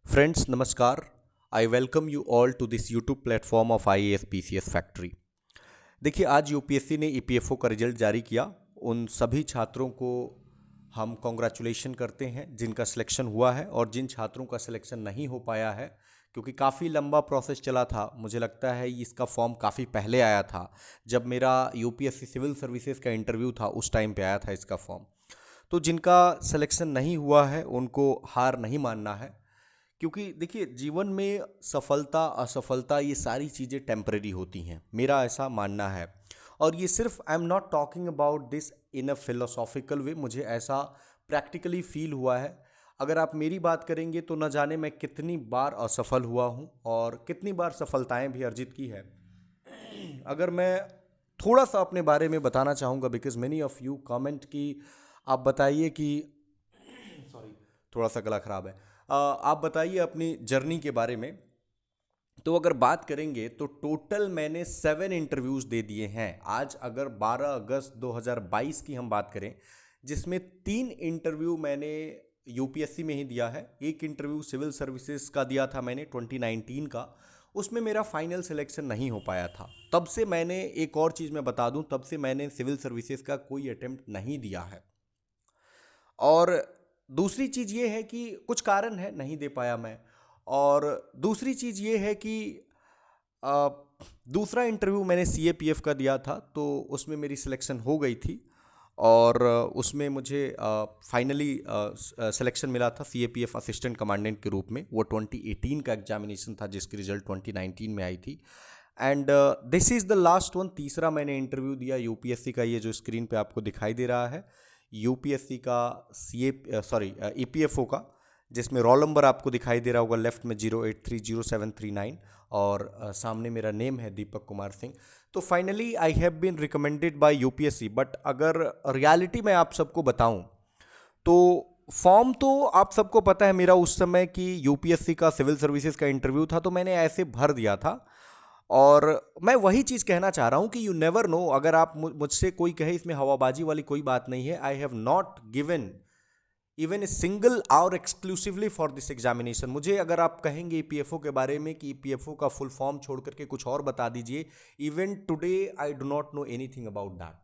Friends, Namaskar. I welcome you all to this YouTube platform of IAS PCS Factory. देखिए आज UPSC ने EPFO का result जारी किया। उन सभी छात्रों को हम कॉन्ग्रेचुलेशन करते हैं जिनका सिलेक्शन हुआ है, और जिन छात्रों का सिलेक्शन नहीं हो पाया है क्योंकि काफ़ी लंबा प्रोसेस चला था। मुझे लगता है इसका फॉर्म काफ़ी पहले आया था। जब मेरा यूपीएससी सिविल सर्विसेज का इंटरव्यू था उस टाइम पे आया था इसका फॉर्म। तो जिनका सिलेक्शन नहीं हुआ है उनको हार नहीं मानना है, क्योंकि देखिए जीवन में सफलता असफलता ये सारी चीज़ें टेम्परेरी होती हैं, मेरा ऐसा मानना है। और ये सिर्फ I am not talking about this in a philosophical way, मुझे ऐसा प्रैक्टिकली फील हुआ है। अगर आप मेरी बात करेंगे तो न जाने मैं कितनी बार असफल हुआ हूँ और कितनी बार सफलताएं भी अर्जित की है। अगर मैं थोड़ा सा अपने बारे में बताना चाहूँगा, because many of you comment कि आप बताइए कि सॉरी, थोड़ा सा गला खराब है। आप बताइए अपनी जर्नी के बारे में। तो अगर बात करेंगे तो टोटल मैंने 7 इंटरव्यूज़ दे दिए हैं। आज अगर 12 अगस्त 2022 की हम बात करें, जिसमें 3 इंटरव्यू मैंने यूपीएससी में ही दिया है। एक इंटरव्यू सिविल सर्विसेज का दिया था मैंने 2019 का, उसमें मेरा फाइनल सिलेक्शन नहीं हो पाया था। तब से मैंने, एक और चीज़ मैं बता दूं, तब से मैंने सिविल सर्विसेज का कोई अटेम्प्ट नहीं दिया है। और दूसरी चीज़ ये है कि कुछ कारण है नहीं दे पाया मैं। और दूसरी चीज़ ये है कि अ, दूसरा इंटरव्यू मैंने सीएपीएफ का दिया था, तो उसमें मेरी सिलेक्शन हो गई थी। और उसमें मुझे फाइनली सिलेक्शन मिला था सीएपीएफ असिस्टेंट कमांडेंट के रूप में। वो 2018 का एग्जामिनेशन था जिसकी रिजल्ट 2019 में आई थी। And this is the last one. तीसरा मैंने इंटरव्यू दिया यूपीएससी का, ये जो स्क्रीन पे आपको दिखाई दे रहा है, यूपीएससी का ईपीएफओ का, जिसमें रोल नंबर आपको दिखाई दे रहा होगा लेफ्ट में 08307339, और सामने मेरा नेम है दीपक कुमार सिंह। तो finally I have been recommended by UPSC. But अगर रियलिटी में आप सबको बताऊं तो फॉर्म तो आप सबको पता है मेरा उस समय कि यूपीएससी का सिविल सर्विसेज का इंटरव्यू था, तो मैंने ऐसे भर दिया था। और मैं वही चीज़ कहना चाह रहा हूं कि यू नेवर नो। अगर आप मुझसे कोई कहे, इसमें हवाबाजी वाली कोई बात नहीं है। I have not given even a single hour exclusively for this examination. मुझे अगर आप कहेंगे ईपीएफओ के बारे में कि ईपीएफओ का फुल फॉर्म छोड़ करके कुछ और बता दीजिए, even today I do not know anything about that.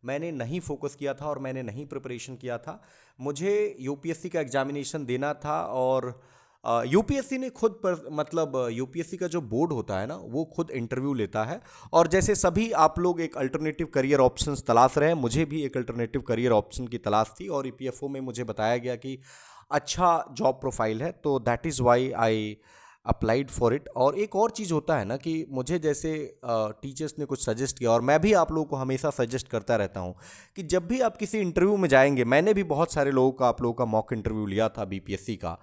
मैंने नहीं फोकस किया था और मैंने नहीं प्रिपरेशन किया था। मुझे यूपीएससी का एग्जामिनेशन देना था, और यूपीएससी ने खुद पर, मतलब यूपीएससी का जो बोर्ड होता है ना, वो खुद इंटरव्यू लेता है। और जैसे सभी आप लोग एक अल्टरनेटिव करियर ऑप्शंस तलाश रहे हैं, मुझे भी एक अल्टरनेटिव करियर ऑप्शन की तलाश थी, और ईपीएफओ में मुझे बताया गया कि अच्छा जॉब प्रोफाइल है, तो that is why I applied for it. और एक और चीज़ होता है ना कि मुझे जैसे टीचर्स ने कुछ सजेस्ट किया, और मैं भी आप लोगों को हमेशा सजेस्ट करता रहता हूँ कि जब भी आप किसी इंटरव्यू में जाएंगे, मैंने भी बहुत सारे लोगों का, आप लोगों का मॉक इंटरव्यू लिया था बीपीएससी का,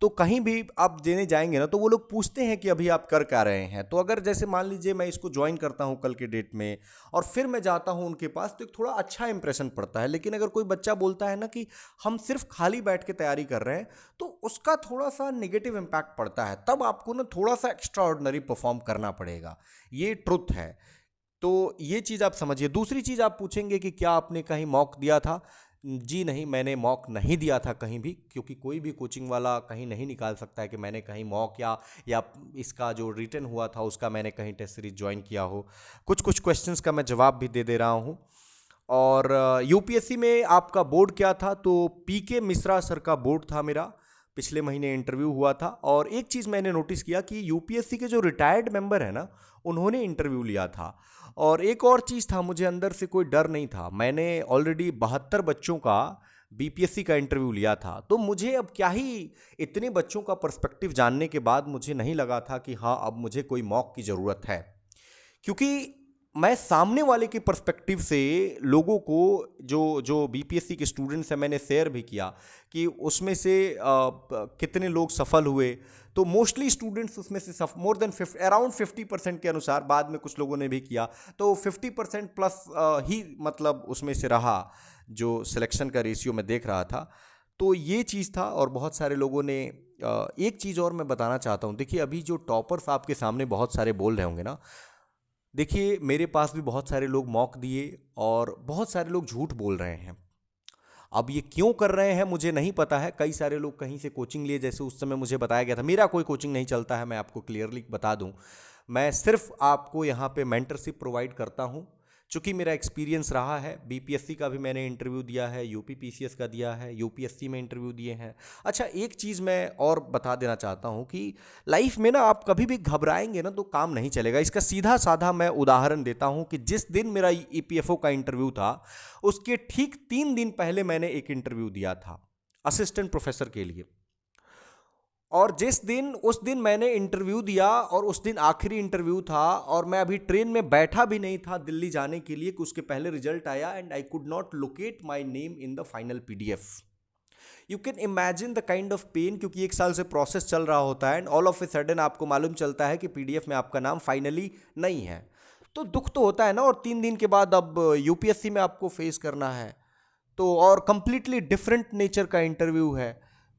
तो कहीं भी आप देने जाएंगे ना, तो वो लोग पूछते हैं कि अभी आप कर क्या रहे हैं। तो अगर जैसे मान लीजिए मैं इसको ज्वाइन करता हूँ कल के डेट में, और फिर मैं जाता हूँ उनके पास, तो एक थोड़ा अच्छा इंप्रेशन पड़ता है। लेकिन अगर कोई बच्चा बोलता है ना कि हम सिर्फ खाली बैठ के तैयारी कर रहे हैं, तो उसका थोड़ा सा नेगेटिव इम्पैक्ट पड़ता है। तब आपको ना थोड़ा सा एक्स्ट्रा ऑर्डिनरी परफॉर्म करना पड़ेगा, ये ट्रुथ है। तो ये चीज़ आप समझिए। दूसरी चीज़ आप पूछेंगे कि क्या आपने कहीं मॉक दिया था। जी नहीं, मैंने मॉक नहीं दिया था कहीं भी, क्योंकि कोई भी कोचिंग वाला कहीं नहीं निकाल सकता है कि मैंने कहीं मॉक या इसका जो रिटन हुआ था उसका मैंने कहीं टेस्ट सीरीज ज्वाइन किया हो। कुछ कुछ क्वेश्चंस का मैं जवाब भी दे दे रहा हूँ। और यूपीएससी में आपका बोर्ड क्या था, तो पीके मिश्रा सर का बोर्ड था मेरा। पिछले महीने इंटरव्यू हुआ था। और एक चीज़ मैंने नोटिस किया कि यूपीएससी के जो रिटायर्ड मेंबर है ना, उन्होंने इंटरव्यू लिया था। और एक और चीज़ था, मुझे अंदर से कोई डर नहीं था। मैंने ऑलरेडी 72 बच्चों का बीपीएससी का इंटरव्यू लिया था, तो मुझे अब क्या ही, इतने बच्चों का पर्सपेक्टिव जानने के बाद मुझे नहीं लगा था कि हाँ अब मुझे कोई मॉक की ज़रूरत है। क्योंकि मैं सामने वाले के पर्सपेक्टिव से लोगों को, जो जो बीपीएससी के स्टूडेंट्स हैं, मैंने शेयर भी किया कि उसमें से कितने लोग सफल हुए। तो मोस्टली स्टूडेंट्स उसमें से मोर देन अराउंड 50% के अनुसार, बाद में कुछ लोगों ने भी किया, तो 50% प्लस ही मतलब उसमें से रहा जो सिलेक्शन का रेशियो मैं देख रहा था। तो ये चीज़ था। और बहुत सारे लोगों ने एक चीज़ और मैं बताना चाहता हूँ। देखिए अभी जो टॉपर्स आपके सामने बहुत सारे बोल रहे होंगे ना, देखिए मेरे पास भी बहुत सारे लोग मॉक दिए और बहुत सारे लोग झूठ बोल रहे हैं। अब ये क्यों कर रहे हैं मुझे नहीं पता है, कई सारे लोग कहीं से कोचिंग लिए, जैसे उस समय मुझे बताया गया था। मेरा कोई कोचिंग नहीं चलता है, मैं आपको क्लियरली बता दूं। मैं सिर्फ आपको यहाँ पे मेंटरशिप प्रोवाइड करता हूँ। चूंकि मेरा एक्सपीरियंस रहा है, बीपीएससी का भी मैंने इंटरव्यू दिया है, यूपी पीसीएस का दिया है, यूपीएससी में इंटरव्यू दिए हैं। अच्छा, एक चीज़ मैं और बता देना चाहता हूँ कि लाइफ में ना आप कभी भी घबराएंगे ना तो काम नहीं चलेगा। इसका सीधा साधा मैं उदाहरण देता हूँ कि जिस दिन मेरा ईपीएफओ का इंटरव्यू था, उसके ठीक 3 दिन पहले मैंने एक इंटरव्यू दिया था असिस्टेंट प्रोफेसर के लिए। और जिस दिन उस दिन मैंने इंटरव्यू दिया और उस दिन आखिरी इंटरव्यू था, और मैं अभी ट्रेन में बैठा भी नहीं था दिल्ली जाने के लिए कि उसके पहले रिजल्ट आया, and I could not locate my name in the final PDF. You can imagine the kind of pain, क्योंकि 1 साल से प्रोसेस चल रहा होता है and all of a sudden आपको मालूम चलता है कि पीडीएफ में आपका नाम फाइनली नहीं है। तो दुख तो होता है ना। और 3 दिन के बाद अब यूपीएससी में आपको फेस करना है, तो और कंप्लीटली डिफरेंट नेचर का इंटरव्यू है।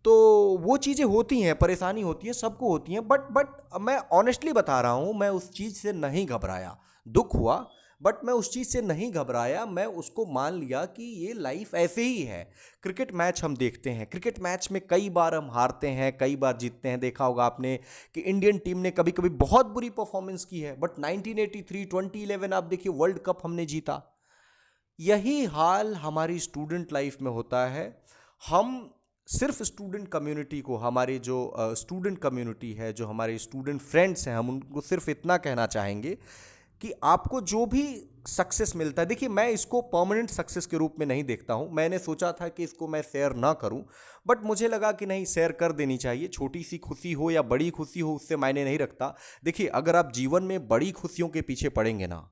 तो वो चीज़ें होती हैं, परेशानी होती है, सबको होती हैं, बट मैं ऑनेस्टली बता रहा हूँ, मैं उस चीज़ से नहीं घबराया। दुख हुआ, बट मैं उस चीज़ से नहीं घबराया। मैं उसको मान लिया कि ये लाइफ ऐसे ही है। क्रिकेट मैच हम देखते हैं, क्रिकेट मैच में कई बार हम हारते हैं, कई बार जीतते हैं। देखा होगा आपने कि इंडियन टीम ने कभी कभी बहुत बुरी परफॉर्मेंस की है, बट 1983 2011 आप देखिए, वर्ल्ड कप हमने जीता। यही हाल हमारी स्टूडेंट लाइफ में होता है। हम सिर्फ स्टूडेंट कम्युनिटी को, हमारी जो स्टूडेंट कम्युनिटी है, जो हमारे स्टूडेंट फ्रेंड्स हैं, हम उनको सिर्फ इतना कहना चाहेंगे कि आपको जो भी सक्सेस मिलता है, देखिए मैं इसको परमानेंट सक्सेस के रूप में नहीं देखता हूं। मैंने सोचा था कि इसको मैं शेयर ना करूं, बट मुझे लगा कि नहीं, शेयर कर देनी चाहिए। छोटी सी खुशी हो या बड़ी खुशी हो, उससे मायने नहीं रखता। देखिए, अगर आप जीवन में बड़ी खुशियों के पीछे पड़ेंगे ना,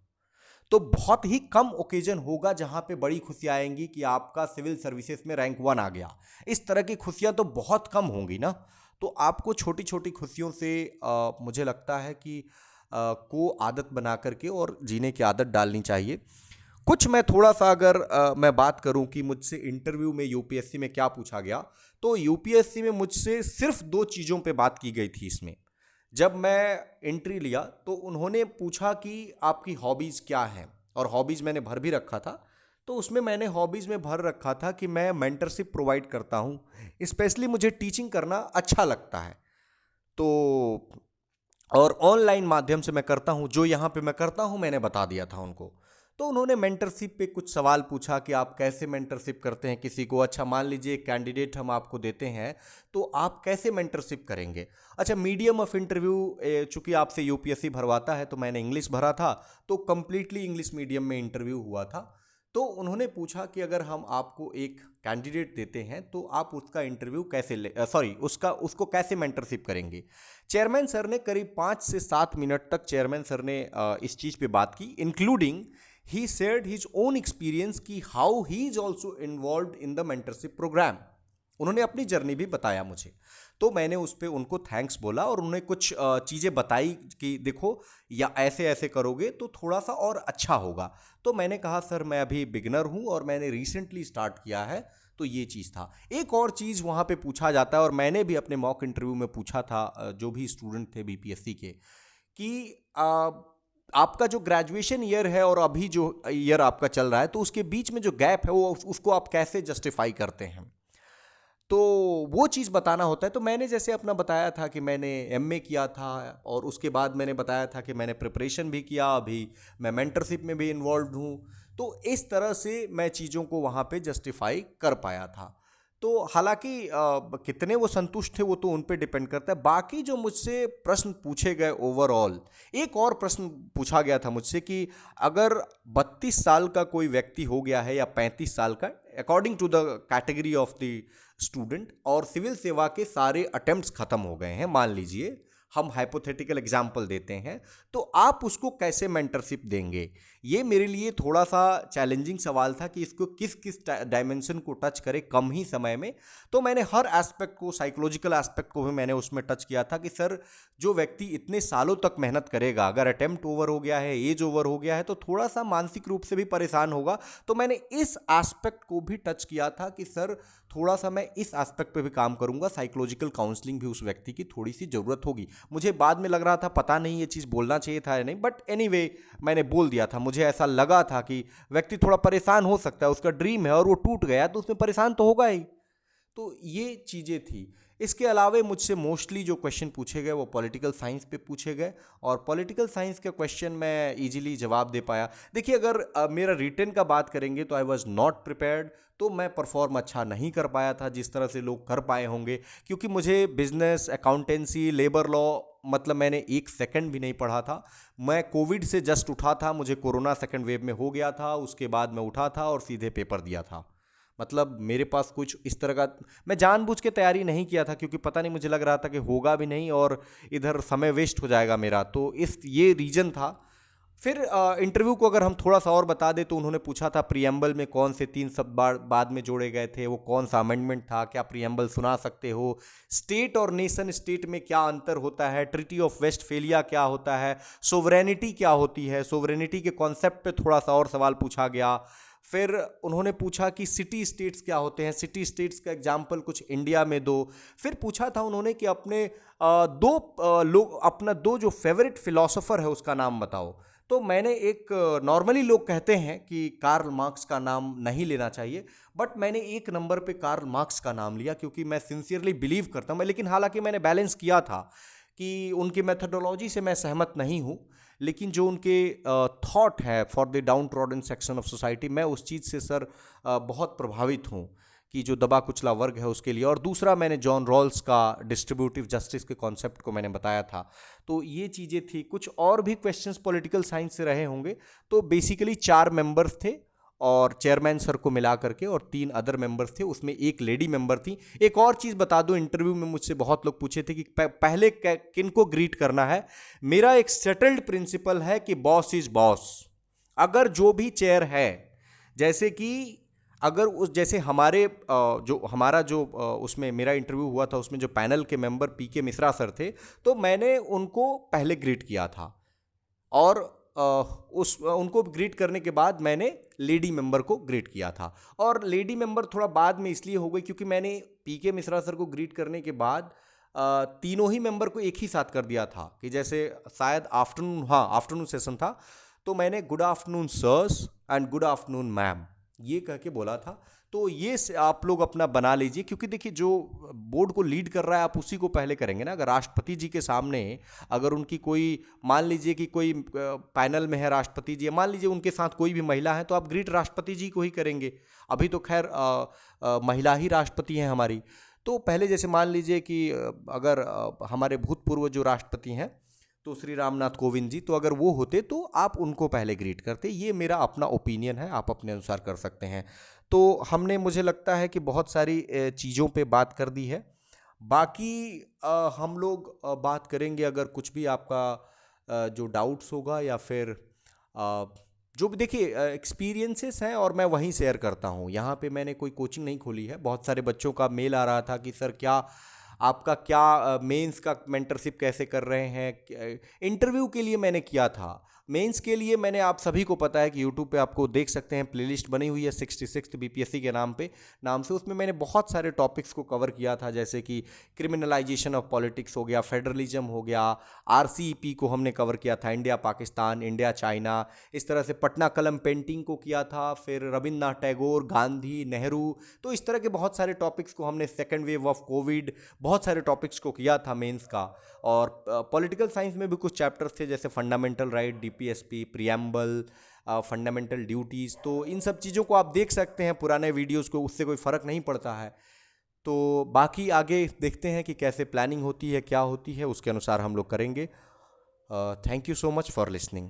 तो बहुत ही कम ओकेजन होगा जहां पे बड़ी खुशियां आएंगी कि आपका सिविल सर्विसेज में रैंक 1 आ गया। इस तरह की खुशियां तो बहुत कम होंगी ना। तो आपको छोटी छोटी खुशियों से मुझे लगता है कि को आदत बना करके और जीने की आदत डालनी चाहिए। कुछ मैं थोड़ा सा अगर मैं बात करूं कि मुझसे इंटरव्यू में यूपीएससी में क्या पूछा गया, तो यूपीएससी में मुझसे सिर्फ 2 चीज़ों पे बात की गई थी इसमें। जब मैं एंट्री लिया तो उन्होंने पूछा कि आपकी हॉबीज़ क्या हैं, और हॉबीज़ मैंने भर भी रखा था। तो उसमें मैंने हॉबीज़ में भर रखा था कि मैं मेंटरशिप प्रोवाइड करता हूँ, स्पेशली मुझे टीचिंग करना अच्छा लगता है। तो और ऑनलाइन माध्यम से मैं करता हूँ, जो यहाँ पे मैं करता हूँ मैंने बता दिया था उनको। तो उन्होंने मेंटरशिप पे कुछ सवाल पूछा कि आप कैसे मेंटरशिप करते हैं किसी को। अच्छा, मान लीजिए एक कैंडिडेट हम आपको देते हैं, तो आप कैसे मेंटरशिप करेंगे। अच्छा, मीडियम ऑफ इंटरव्यू चूंकि आपसे यूपीएससी भरवाता है, तो मैंने इंग्लिश भरा था, तो कंप्लीटली इंग्लिश मीडियम में इंटरव्यू हुआ था। तो उन्होंने पूछा कि अगर हम आपको एक कैंडिडेट देते हैं तो आप उसका इंटरव्यू कैसे उसको कैसे मेंटरशिप करेंगे। चेयरमैन सर ने करीब 5 से 7 मिनट तक चेयरमैन सर ने इस चीज़ पे बात की, including he shared his own experience कि how he is also involve in the mentorship program. उन्होंने अपनी जर्नी भी बताया मुझे। तो मैंने उस पर उनको थैंक्स बोला और उन्होंने कुछ चीज़ें बताई कि देखो, या ऐसे ऐसे करोगे तो थोड़ा सा और अच्छा होगा। तो मैंने कहा सर, मैं अभी बिगनर हूँ और मैंने रिसेंटली स्टार्ट किया है। तो ये चीज़ था। एक और चीज़ वहाँ पे पूछा जाता है, और मैंने भी अपने मॉक इंटरव्यू में पूछा था जो भी स्टूडेंट थे बीपीएससी के, कि आपका जो ग्रेजुएशन ईयर है और अभी जो ईयर आपका चल रहा है, तो उसके बीच में जो गैप है वो उसको आप कैसे जस्टिफाई करते हैं। तो वो चीज़ बताना होता है। तो मैंने जैसे अपना बताया था कि मैंने एमए किया था, और उसके बाद मैंने बताया था कि मैंने प्रिपरेशन भी किया, अभी मैं मेंटरशिप में भी इन्वॉल्व हूँ। तो इस तरह से मैं चीज़ों को वहाँ पे जस्टिफाई कर पाया था। तो हालांकि कितने वो संतुष्ट थे वो तो उन पे डिपेंड करता है। बाकी जो मुझसे प्रश्न पूछे गए ओवरऑल, एक और प्रश्न पूछा गया था मुझसे कि अगर 32 साल का कोई व्यक्ति हो गया है या 35 साल का, according to the category of the student, और सिविल सेवा के सारे अटेम्प्ट्स खत्म हो गए हैं, मान लीजिए हम हाइपोथेटिकल एग्जाम्पल देते हैं, तो आप उसको कैसे मेंटरशिप देंगे। ये मेरे लिए थोड़ा सा चैलेंजिंग सवाल था कि इसको किस किस डायमेंशन को टच करे कम ही समय में। तो मैंने हर एस्पेक्ट को, साइकोलॉजिकल एस्पेक्ट को भी मैंने उसमें टच किया था कि सर, जो व्यक्ति इतने सालों तक मेहनत करेगा, अगर अटेम्प्ट ओवर हो गया है, एज ओवर हो गया है, तो थोड़ा सा मानसिक रूप से भी परेशान होगा। तो मैंने इस एस्पेक्ट को भी टच किया था कि सर, थोड़ा सा मैं इस एस्पेक्ट पे भी काम करूंगा, साइकोलॉजिकल काउंसलिंग भी उस व्यक्ति की थोड़ी सी ज़रूरत होगी। मुझे बाद में लग रहा था पता नहीं ये चीज़ बोलना चाहिए था या नहीं, बट एनीवे मैंने बोल दिया था। मुझे ऐसा लगा था कि व्यक्ति थोड़ा परेशान हो सकता है, उसका ड्रीम है और वो टूट गया तो उसमें परेशान तो होगा ही। तो ये चीज़ें थी। इसके अलावा मुझसे मोस्टली जो क्वेश्चन पूछे गए वो पॉलिटिकल साइंस पे पूछे गए, और पॉलिटिकल साइंस के क्वेश्चन मैं इजीली जवाब दे पाया। देखिए, अगर मेरा रिटन का बात करेंगे तो आई वाज नॉट प्रिपेयर्ड, तो मैं परफॉर्म अच्छा नहीं कर पाया था जिस तरह से लोग कर पाए होंगे, क्योंकि मुझे बिजनेस, अकाउंटेंसी, लेबर लॉ, मतलब मैंने एक सेकंड भी नहीं पढ़ा था। मैं कोविड से जस्ट उठा था, मुझे कोरोना सेकंड वेव में हो गया था, उसके बाद मैं उठा था और सीधे पेपर दिया था। मतलब मेरे पास कुछ इस तरह का, मैं जानबूझ के तैयारी नहीं किया था क्योंकि पता नहीं, मुझे लग रहा था कि होगा भी नहीं और इधर समय वेस्ट हो जाएगा मेरा, तो इस ये रीजन था। फिर इंटरव्यू को अगर हम थोड़ा सा और बता दें तो उन्होंने पूछा था प्रियम्बल में कौन से 3 शब्द बाद में जोड़े गए थे, वो कौन सा अमेंडमेंट था, क्या प्रियम्बल सुना सकते हो, स्टेट और नेशन स्टेट में क्या अंतर होता है, ट्रीटी ऑफ वेस्टफेलिया क्या होता है, सोवरेनिटी क्या होती है, सोवरेनिटी के कॉन्सेप्ट पे थोड़ा सा और सवाल पूछा गया। फिर उन्होंने पूछा कि सिटी स्टेट्स क्या होते हैं, सिटी स्टेट्स का एग्जाम्पल कुछ इंडिया में दो। फिर पूछा था उन्होंने कि अपने लोग अपना दो जो फेवरेट फिलोसोफर है उसका नाम बताओ। तो मैंने एक, नॉर्मली लोग कहते हैं कि कार्ल मार्क्स का नाम नहीं लेना चाहिए, बट मैंने एक नंबर पे कार्ल मार्क्स का नाम लिया क्योंकि मैं सिंसियरली बिलीव करता हूँ मैं, लेकिन हालांकि मैंने बैलेंस किया था कि उनकी मेथडोलॉजी से मैं सहमत नहीं हूँ, लेकिन जो उनके थॉट है for the down trodden section of society, मैं उस चीज़ से सर बहुत प्रभावित हूँ कि जो दबा कुचला वर्ग है उसके लिए। और दूसरा, मैंने जॉन रॉल्स का डिस्ट्रीब्यूटिव जस्टिस के कॉन्सेप्ट को मैंने बताया था। तो ये चीज़ें थी। कुछ और भी क्वेश्चंस पॉलिटिकल साइंस से रहे होंगे। तो बेसिकली 4 मेंबर्स थे और चेयरमैन सर को मिला करके, और 3 अदर मेंबर्स थे, उसमें एक लेडी मेंबर थी। एक और चीज़ बता दूं, इंटरव्यू में मुझसे बहुत लोग पूछे थे कि पहले किन को ग्रीट करना है। मेरा एक सेटल्ड प्रिंसिपल है कि बॉस इज बॉस। अगर जो भी चेयर है, जैसे कि अगर उस जैसे हमारे जो हमारा जो उसमें मेरा इंटरव्यू हुआ था उसमें जो पैनल के मेंबर पीके मिश्रा सर थे, तो मैंने उनको पहले ग्रीट किया था, और उस उनको ग्रीट करने के बाद मैंने लेडी मेंबर को ग्रीट किया था। और लेडी मेंबर थोड़ा बाद में इसलिए हो गई क्योंकि मैंने पीके मिश्रा सर को ग्रीट करने के बाद तीनों ही मेंबर को एक ही साथ कर दिया था कि जैसे शायद आफ्टरनून, हाँ आफ्टरनून सेशन था, तो मैंने good afternoon sirs and good afternoon ma'am ये कह के बोला था। तो ये आप लोग अपना बना लीजिए, क्योंकि देखिए जो बोर्ड को लीड कर रहा है आप उसी को पहले करेंगे ना। अगर राष्ट्रपति जी के सामने अगर उनकी कोई, मान लीजिए कि कोई पैनल में है राष्ट्रपति जी, मान लीजिए उनके साथ कोई भी महिला है, तो आप ग्रीट राष्ट्रपति जी को ही करेंगे। अभी तो खैर महिला ही राष्ट्रपति हैं हमारी। तो पहले जैसे मान लीजिए कि अगर हमारे भूतपूर्व जो राष्ट्रपति हैं तो श्री रामनाथ कोविंद जी, तो अगर वो होते तो आप उनको पहले ग्रीट करते। ये मेरा अपना ओपिनियन है, आप अपने अनुसार कर सकते हैं। तो हमने, मुझे लगता है कि बहुत सारी चीज़ों पे बात कर दी है। बाकी हम लोग बात करेंगे, अगर कुछ भी आपका जो डाउट्स होगा या फिर जो भी, देखिए एक्सपीरियंसेस हैं और मैं वहीं शेयर करता हूँ। यहाँ पे मैंने कोई कोचिंग नहीं खोली है। बहुत सारे बच्चों का मेल आ रहा था कि सर क्या आपका क्या मेंस का मेंटरशिप कैसे कर रहे हैं। इंटरव्यू के लिए मैंने किया था, मेंस के लिए मैंने, आप सभी को पता है कि यूट्यूब पे आपको देख सकते हैं, प्लेलिस्ट बनी हुई है 66th बीपीएससी के नाम से। उसमें मैंने बहुत सारे टॉपिक्स को कवर किया था, जैसे कि क्रिमिनलाइजेशन ऑफ पॉलिटिक्स हो गया, फेडरलिज्म हो गया, आरसीईपी को हमने कवर किया था, इंडिया पाकिस्तान, इंडिया चाइना, इस तरह से पटना कलम पेंटिंग को किया था, फिर रविन्द्रनाथ टैगोर, गांधी, नेहरू। तो इस तरह के बहुत सारे टॉपिक्स को हमने, सेकेंड वेव ऑफ कोविड, बहुत सारे टॉपिक्स को किया था मेंस का। और पॉलिटिकल साइंस में भी कुछ चैप्टर्स थे जैसे fundamental right, DPSP, preamble, fundamental duties. तो इन सब चीज़ों को आप देख सकते हैं पुराने वीडियोस को, उससे कोई फ़र्क नहीं पड़ता है। तो बाकी आगे देखते हैं कि कैसे प्लानिंग होती है, क्या होती है, उसके अनुसार हम लोग करेंगे। Thank you so much for listening.